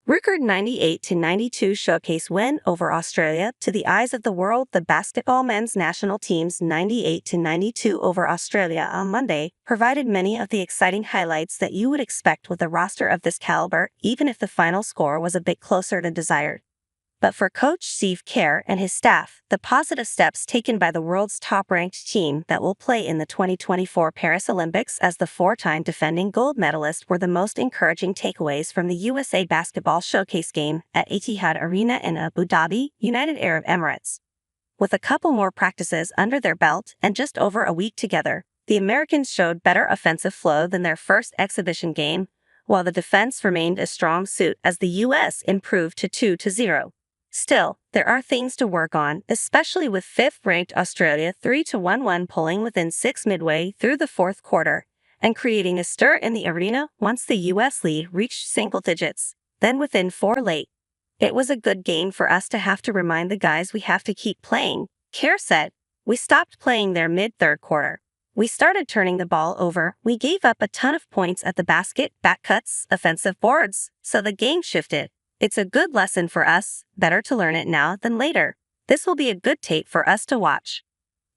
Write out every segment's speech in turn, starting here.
Record 98-92 showcase win over Australia. To the eyes of the world, the basketball men's national team's 98-92 over Australia on Monday provided many of the exciting highlights that you would expect with a roster of this caliber, even if the final score was a bit closer than desired. But for Coach Steve Kerr and his staff, the positive steps taken by the world's top-ranked team that will play in the 2024 Paris Olympics as the four-time defending gold medalist were the most encouraging takeaways from the USA Basketball Showcase game at Etihad Arena in Abu Dhabi, United Arab Emirates. With a couple more practices under their belt and just over a week together, the Americans showed better offensive flow than their first exhibition game, while the defense remained a strong suit as the U.S. improved to 2-0. Still, there are things to work on, especially with fifth-ranked Australia 3-1 pulling within 6 midway through the fourth quarter and creating a stir in the arena once the U.S. lead reached single digits, then within 4 late. It was a good game for us to have to remind the guys we have to keep playing, Kerr said. We stopped playing their mid-third quarter. We started turning the ball over. We gave up a ton of points at the basket, back cuts, offensive boards, so the game shifted. It's a good lesson for us, better to learn it now than later. This will be a good tape for us to watch.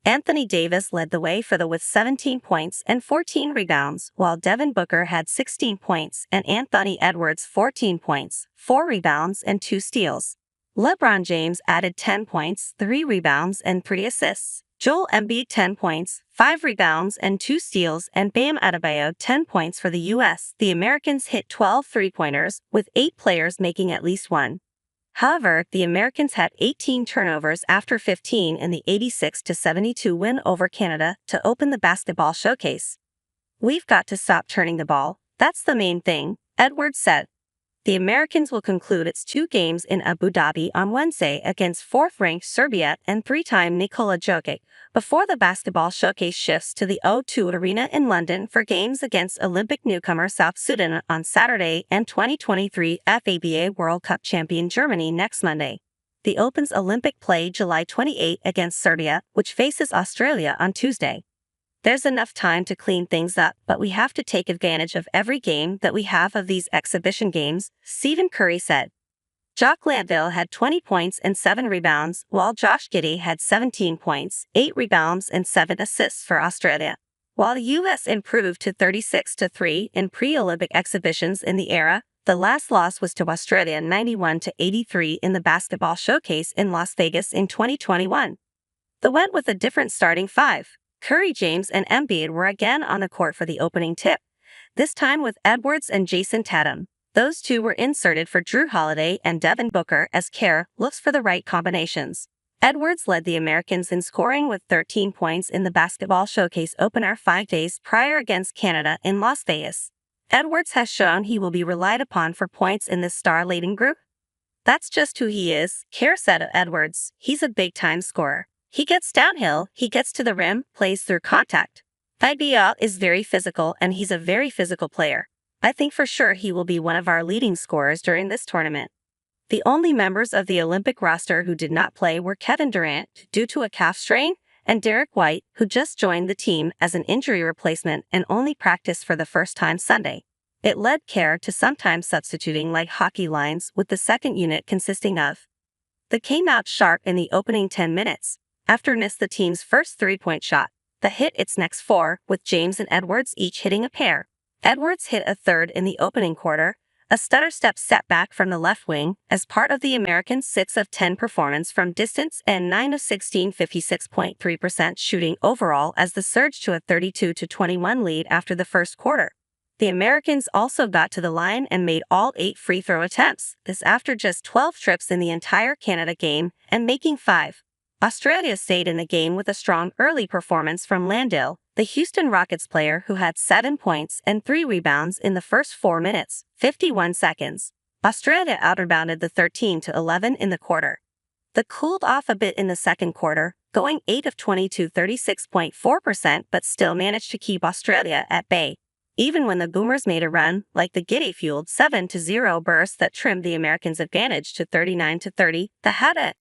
Anthony Davis led the way with 17 points and 14 rebounds, while Devin Booker had 16 points and Anthony Edwards 14 points, 4 rebounds and 2 steals. LeBron James added 10 points, 3 rebounds and 3 assists. Joel Embiid 10 points, 5 rebounds and 2 steals, and Bam Adebayo 10 points for the U.S. The Americans hit 12 three-pointers, with 8 players making at least one. However, the Americans had 18 turnovers after 15 in the 86-72 win over Canada to open the basketball showcase. We've got to stop turning the ball. That's the main thing, Edwards said. The Americans will conclude its 2 games in Abu Dhabi on Wednesday against 4th-ranked Serbia and 3-time Nikola Jokic, before the basketball showcase shifts to the O2 Arena in London for games against Olympic newcomer South Sudan on Saturday and 2023 FIBA World Cup champion Germany next Monday. The Open's Olympic play July 28 against Serbia, which faces Australia on Tuesday. There's enough time to clean things up, but we have to take advantage of every game that we have of these exhibition games, Stephen Curry said. Jock Landale had 20 points and 7 rebounds, while Josh Giddey had 17 points, 8 rebounds and 7 assists for Australia. While the U.S. improved to 36-3 in pre-Olympic exhibitions in the era, the last loss was to Australia 91-83 in the basketball showcase in Las Vegas in 2021. They went with a different starting 5. Curry, James, and Embiid were again on the court for the opening tip, this time with Edwards and Jason Tatum. Those 2 were inserted for Jrue Holiday and Devin Booker as Kerr looks for the right combinations. Edwards led the Americans in scoring with 13 points in the basketball showcase opener 5 days prior against Canada in Las Vegas. Edwards has shown he will be relied upon for points in this star-laden group. That's just who he is, Kerr said of Edwards. He's a big-time scorer. He gets downhill, he gets to the rim, plays through contact. Idea is very physical, and he's a very physical player. I think for sure he will be one of our leading scorers during this tournament. The only members of the Olympic roster who did not play were Kevin Durant, due to a calf strain, and Derek White, who just joined the team as an injury replacement and only practiced for the first time Sunday. It led Kerr to sometimes substituting like hockey lines with the second unit consisting of. They came out sharp in the opening 10 minutes. After missed the team's first 3-point shot, they hit its next 4, with James and Edwards each hitting a pair. Edwards hit a third in the opening quarter, a stutter step setback from the left wing, as part of the Americans' 6 of 10 performance from distance and 9 of 16 56.3% shooting overall as the surge to a 32-21 lead after the first quarter. The Americans also got to the line and made all 8 free throw attempts, this after just 12 trips in the entire Canada game and making 5. Australia stayed in the game with a strong early performance from Landale, the Houston Rockets player who had 7 points and 3 rebounds in the first 4 minutes, 51 seconds. Australia outrebounded the 13-11 in the quarter. They cooled off a bit in the second quarter, going 8 of 22 36.4%, but still managed to keep Australia at bay. Even when the Boomers made a run, like the Giddey-fueled 7-0 burst that trimmed the Americans' advantage to 39-30, they had a